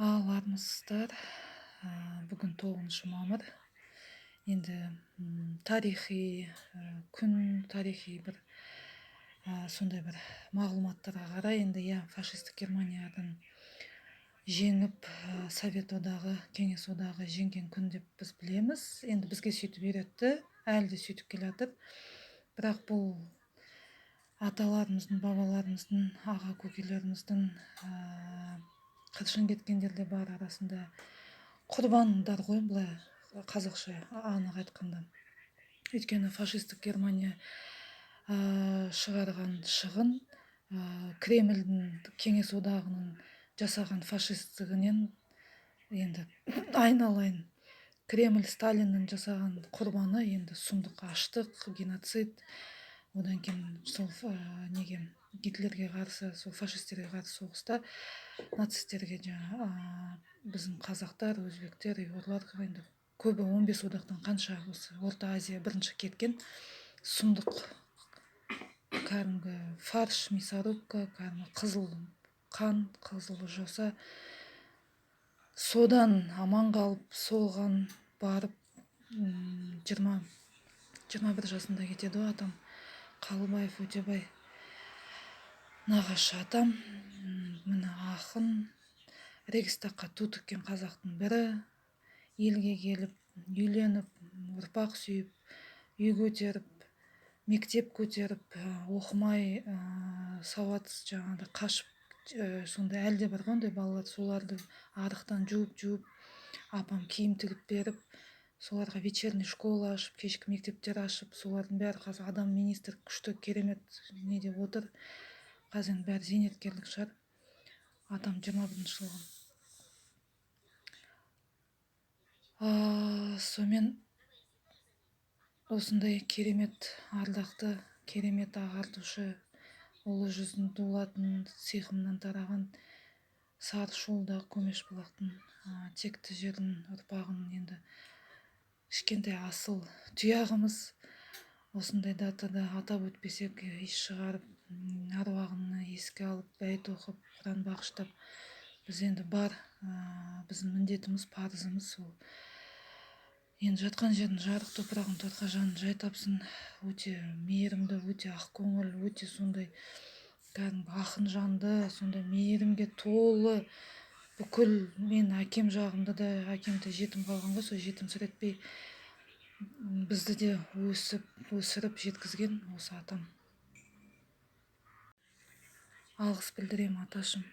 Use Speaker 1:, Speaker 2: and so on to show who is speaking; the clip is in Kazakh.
Speaker 1: Армысыздар. Бүгін 9 мамыр. Енді тарихи күн, тарихи бір сондай бір мағлұматтарға қарай, енді фашистік Германиядан жеңіп, Совет одағы, Кеңес одағы жеңген күн деп біз білеміз. Енді бізге сөйтіп үйретті, әлі де сөйтіп келе жатыр. Бірақ бұл аталарымыздың, бабаларымыздың, аға көкелеріміздің қыршын кеткендер де бар арасында. Құрбандар ғой, былай қазақша анық айтқанда. Өйткені фашистік Германия шығарған шығын Кремльдің, Кеңес одағының жасаған фашистігінен енді айналайын. Кремль Сталиннің жасаған құрбаны енді сұмдық аштық, геноцид. Одан кейін сол Гитлерге қарсы, сол фашистерге қарсы соғыста нацистерге біздің қазақтар, өзбектер, ұйғырлар енді көбі 15 одақтан қанша осы Орта Азия бірінші кеткен. Сұмдық кәдімгі фарш, мясорубка, кәдімгі қызыл қан, қызыл жоса. Содан аман қалып, соған барып 21 жасында кетеді ғой атам. Қалыбаев Өтебай нағашы атам. Міне ақын, Рейхстагқа ту тіккен қазақтың бірі, елге келіп, үйленіп, ұрпақ сүйіп, үй көтеріп, мектеп көтеріп, оқымай, сауатсыз жаңағыдай қашып, сондай әлде бар ғой ондай балалар, соларды арықтан жуып, апам киім тігіп беріп, соларға вечерний школа ашып, кешкі мектептер ашып, солардың бәрі қазір адам министр, күшті, керемет не деп отыр. Қазір бәрі зейнеткерлік шығар. Атам 21 жылғы. Сонымен осындай керемет ардақты, керемет ағартушы, ұлы жүздің дулатын сиқымнан тараған Сарышолда Көмешбұлақтың текті жердің ұрпағын енді кішкентай асыл тұяғымыз осындай датада атап өтпесек еш шығарып, аруағына еске алып, бәйт оқып, Құран бағыштап, біз енді бар, біздің міндетіміз, парызымыз сол. Енді жатқан жердің жарық топырағын торқа жанын жай тапсын. Өте мейірімді, өте ақкөңіл, өте сондай кәдімгі ақын жанды, сондай мейірімге толы. Бүкіл мен әкем жағымда да, әкем де жетім қалған ғой, сол жетімсіретпей бізді де өсіріп жеткізген осы атам. Алғыс білдірем аташым.